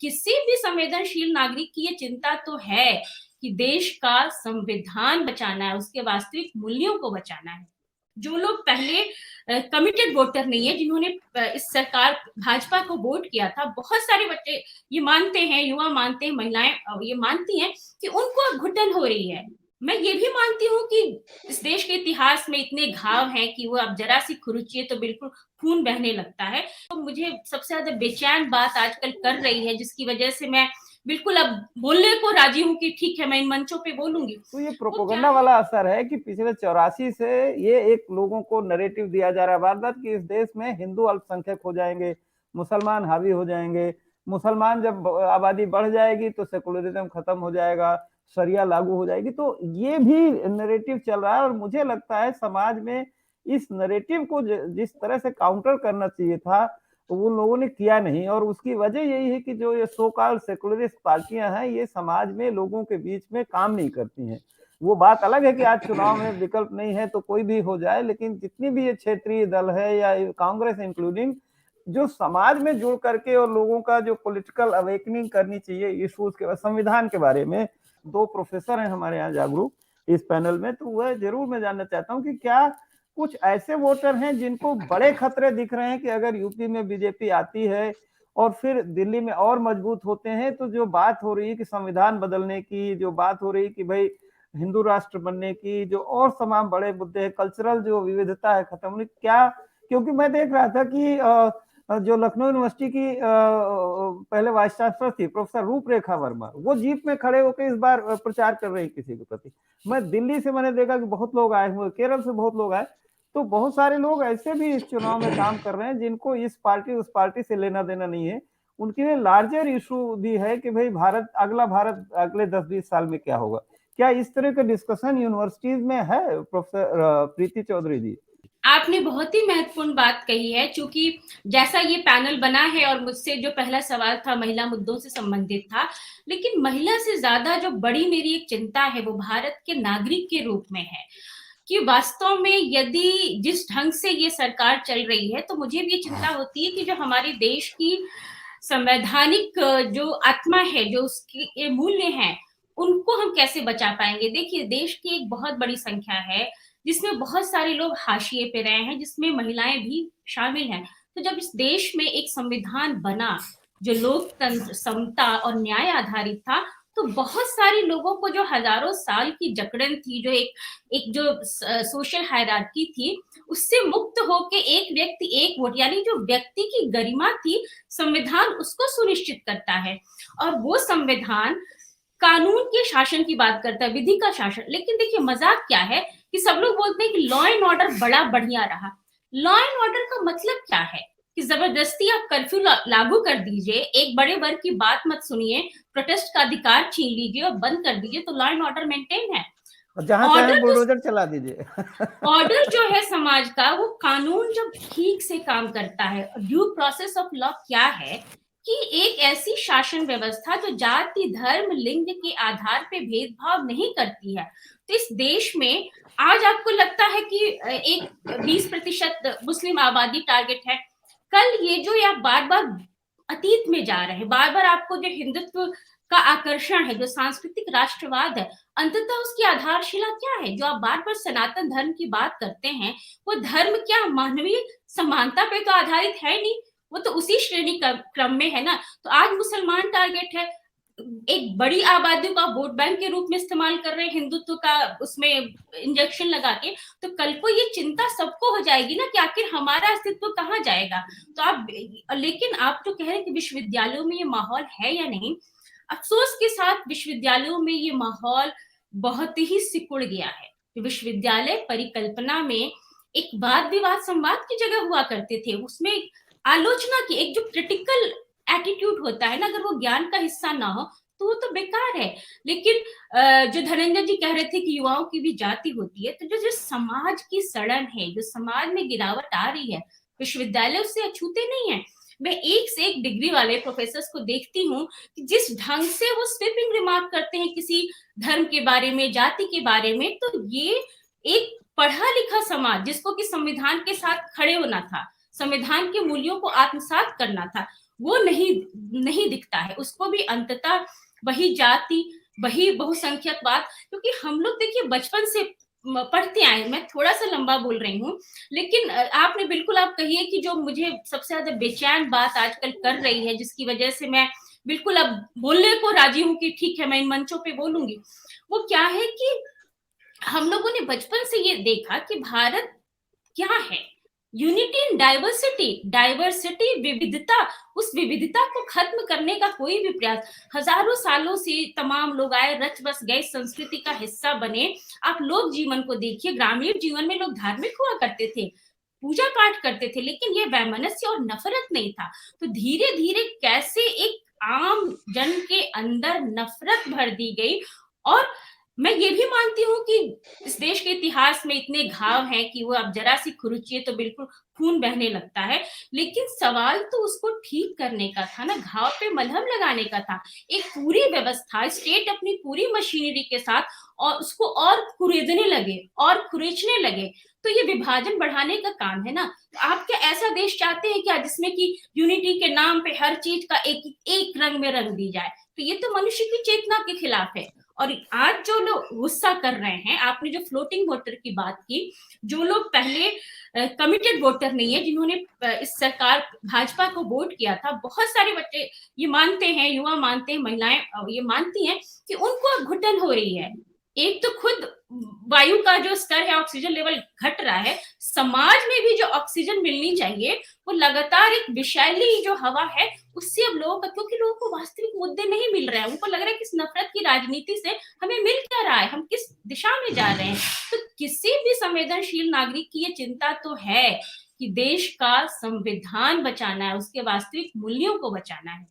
किसी भी संवेदनशील नागरिक की ये चिंता तो है कि देश का संविधान बचाना है, उसके वास्तविक मूल्यों को बचाना है। जो लोग पहले कमिटेड वोटर नहीं है, जिन्होंने इस सरकार भाजपा को वोट किया था, बहुत सारे बच्चे ये मानते हैं, युवा मानते हैं, महिलाएं ये मानती हैं कि उनको अब घुटन हो रही है। मैं ये भी मानती हूँ कि इस देश के इतिहास में इतने घाव हैं कि वो अब जरा सी खुरुचिए तो बिल्कुल खून बहने लगता है। तो मुझे सबसे ज्यादा बेचैन बात आजकल कर रही है, जिसकी वजह से मैं बिल्कुल अब बोलने को राजी हूँ कि ठीक है, मैं इन मंचों पे बोलूंगी। तो ये वो क्या प्रोपोगंडा है? वाला असर है कि पिछले 84 से ये एक लोगों को नरेटिव दिया जा रहा है बार बार कि इस देश में हिंदू अल्पसंख्यक हो जाएंगे, मुसलमान हावी हो जाएंगे, मुसलमान जब आबादी बढ़ जाएगी तो सेकुलरिज्म खत्म हो जाएगा, शरिया लागू हो जाएगी। तो ये भी नरेटिव चल रहा है और मुझे लगता है समाज में इस नरेटिव को जिस तरह से काउंटर करना चाहिए था तो वो लोगों ने किया नहीं। और उसकी वजह यही है कि जो ये सो कॉल्ड सेकुलरिस्ट पार्टियां हैं ये समाज में लोगों के बीच में काम नहीं करती हैं। वो बात अलग है कि आज चुनाव में विकल्प नहीं है तो कोई भी हो जाए, लेकिन जितनी भी ये क्षेत्रीय दल है या कांग्रेस इंक्लूडिंग, जो समाज में जुड़ करके और लोगों का जो पॉलिटिकल अवेकनिंग करनी चाहिए इशूज के संविधान के बारे में, दो प्रोफेसर हैं हमारे यहाँ जागरूक इस पैनल में, तो वह जरूर मैं जानना चाहता हूँ कि क्या कुछ ऐसे वोटर हैं जिनको बड़े खतरे दिख रहे हैं कि अगर यूपी में बीजेपी आती है और फिर दिल्ली में और मजबूत होते हैं तो जो बात हो रही है कि संविधान बदलने की, जो बात हो रही है कि भाई हिंदू राष्ट्र बनने की, जो और तमाम बड़े मुद्दे हैं, कल्चरल जो विविधता है खत्म होने, क्या? क्योंकि मैं देख रहा था कि जो लखनऊ यूनिवर्सिटी की पहले वाइस चांसलर थी प्रोफेसर रूपरेखा वर्मा, वो जीप में खड़े होकर इस बार प्रचार कर रही किसी के प्रति। मैं दिल्ली से मैंने देखा कि बहुत लोग आए हुए, केरल से बहुत लोग आए। तो बहुत सारे लोग ऐसे भी इस चुनाव में काम कर रहे हैं जिनको इस पार्टी उस पार्टी से लेना देना नहीं है। उनके लिए लार्जर इशू भी है कि भाई भारत अगले 10-20 साल में क्या होगा। क्या इस तरह का डिस्कशन यूनिवर्सिटीज में है प्रोफेसर प्रीति चौधरी जी? आपने बहुत ही महत्वपूर्ण बात कही है, क्योंकि जैसा ये पैनल बना है और मुझसे जो पहला सवाल था महिला मुद्दों से संबंधित था, लेकिन महिला से ज्यादा जो बड़ी मेरी एक चिंता है वो भारत के नागरिक के रूप में है कि वास्तव में यदि जिस ढंग से ये सरकार चल रही है, तो मुझे भी ये चिंता होती है कि जो हमारे देश की संवैधानिक जो आत्मा है, जो उसके मूल्य हैं, उनको हम कैसे बचा पाएंगे। देखिए, देश की एक बहुत बड़ी संख्या है जिसमें बहुत सारे लोग हाशिए पे रहे हैं, जिसमें महिलाएं भी शामिल हैं। तो जब इस देश में एक संविधान बना जो लोकतंत्र, समता और न्याय आधारित था, तो बहुत सारे लोगों को जो हजारों साल की जकड़न थी, जो एक एक जो सोशल हायरार्की थी, उससे मुक्त होके एक व्यक्ति एक वोट, यानी जो व्यक्ति की गरिमा थी, संविधान उसको सुनिश्चित करता है। और वो संविधान कानून के शासन की बात करता है, विधि का शासन। लेकिन देखिए, मजाक क्या है कि सब लोग बोलते हैं कि लॉ एंड ऑर्डर बड़ा बढ़िया रहा। लॉ एंड ऑर्डर का मतलब क्या है कि जबरदस्ती आप कर्फ्यू लागू कर दीजिए, एक बड़े वर्ग की बात मत सुनिए, प्रोटेस्ट का अधिकार छीन लीजिए और बंद कर दीजिए, तो लॉ एंड ऑर्डर मेंटेन है। जहां चाहे ऑर्डर जो बुलडोजर चला दीजिए। ऑर्डर जो है समाज का, वो कानून जब ठीक से काम करता है। ड्यू प्रोसेस ऑफ लॉ क्या है कि एक ऐसी शासन व्यवस्था जो जाति, धर्म, लिंग के आधार पे भेदभाव नहीं करती है। तो इस देश में आज आपको लगता है कि एक 20% मुस्लिम आबादी टारगेट है, कल ये जो आप बार बार अतीत में जा रहे हैं, बार बार आपको जो हिंदुत्व का आकर्षण है, जो सांस्कृतिक राष्ट्रवाद है, अंततः उसकी आधारशिला क्या है? जो आप बार बार सनातन धर्म की बात करते हैं, वो धर्म क्या मानवीय समानता पे तो आधारित है नहीं, वो तो उसी श्रेणी क्रम में है ना। तो आज मुसलमान टारगेट है, एक बड़ी आबादी का वोट बैंक के रूप में इस्तेमाल कर रहे हैं हिंदुत्व का, उसमें इंजेक्शन लगा के। तो कल को ये चिंता सबको हो जाएगी ना कि आखिर हमारा अस्तित्व कहाँ जाएगा। तो आप, लेकिन आप जो कह रहे हैं कि विश्वविद्यालयों में ये माहौल है या नहीं, अफसोस के साथ विश्वविद्यालयों में ये माहौल बहुत ही सिकुड़ गया है। विश्वविद्यालय परिकल्पना में एक वाद विवाद संवाद की जगह हुआ करते थे, उसमें आलोचना की एक जो क्रिटिकल एटीट्यूड होता है ना, अगर वो ज्ञान का हिस्सा ना हो तो वो तो बेकार है। लेकिन जो धनंजय जी कह रहे थे कि युवाओं की भी जाति होती है, तो जो जो समाज की सड़न है, जो समाज में गिरावट आ रही है, विश्वविद्यालय उससे अछूते नहीं है। मैं एक से एक डिग्री वाले प्रोफेसर को देखती हूँ कि जिस ढंग से वो स्वीपिंग रिमार्क करते हैं किसी धर्म के बारे में, जाति के बारे में, तो ये एक पढ़ा लिखा समाज जिसको कि संविधान के साथ खड़े होना था, संविधान के मूल्यों को आत्मसात करना था, वो नहीं दिखता है। उसको भी अंततः वही जाति, वही बहुसंख्यकवाद, क्योंकि हम लोग देखिए बचपन से पढ़ते आए, मैं थोड़ा-सा लंबा बोल रही हूँ, लेकिन आपने बिल्कुल आप कहिए कि जो मुझे सबसे ज़्यादा बेचैन बात आजकल कर रही है, जिसकी वजह से मैं बिल्कुल अब बोलने को राज़ी हूँ कि ठीक है, मैं इन मंचों पे बोलूँगी। वो क्या है कि हम लोगों ने बचपन से ये देखा कि भारत क्या है? यूनिटी इन डाइवर्सिटी, डाइवर्सिटी विविधता, उस विविधता को खत्म करने का कोई भी प्रयास, हजारों सालों से तमाम लोग आए, रच बस गए, संस्कृति का हिस्सा बने। आप लोक जीवन को देखिए, ग्रामीण जीवन में लोग धार्मिक हुआ करते थे, पूजा पाठ करते थे, लेकिन ये वैमनस्य और नफरत नहीं था। तो धीरे धीरे कैसे एक आम जन के अंदर नफरत भर दी गई। और मैं ये भी मानती हूँ कि इस देश के इतिहास में इतने घाव हैं कि वो अब जरा सी खुरुचिए तो बिल्कुल खून बहने लगता है। लेकिन सवाल तो उसको ठीक करने का था ना, घाव पे मलहम लगाने का था। एक पूरी व्यवस्था, स्टेट अपनी पूरी मशीनरी के साथ और उसको और कुरेदने लगे और खुरेचने लगे, तो ये विभाजन बढ़ाने का काम है ना। आप क्या ऐसा देश चाहते हैं क्या जिसमें कि यूनिटी के नाम पे हर चीज का एक रंग में रंग दी जाए? तो ये तो मनुष्य की चेतना के खिलाफ है। और आज जो लोग गुस्सा कर रहे हैं, आपने जो फ्लोटिंग वोटर की बात की, जो लोग पहले कमिटेड वोटर नहीं है, जिन्होंने इस सरकार भाजपा को वोट किया था, बहुत सारे बच्चे ये मानते हैं, युवा मानते हैं, महिलाएं ये मानती हैं कि उनको अब घुटन हो रही है। एक तो खुद वायु का जो स्तर है, ऑक्सीजन लेवल घट रहा है, समाज में भी जो ऑक्सीजन मिलनी चाहिए वो लगातार एक विषैली जो हवा है उससे अब लोगों का, क्योंकि लोगों को वास्तविक मुद्दे नहीं मिल रहे हैं, उनको लग रहा है कि इस नफरत की राजनीति से हमें मिल क्या रहा है, हम किस दिशा में जा रहे हैं। तो किसी भी संवेदनशील नागरिक की ये चिंता तो है कि देश का संविधान बचाना है, उसके वास्तविक मूल्यों को बचाना है।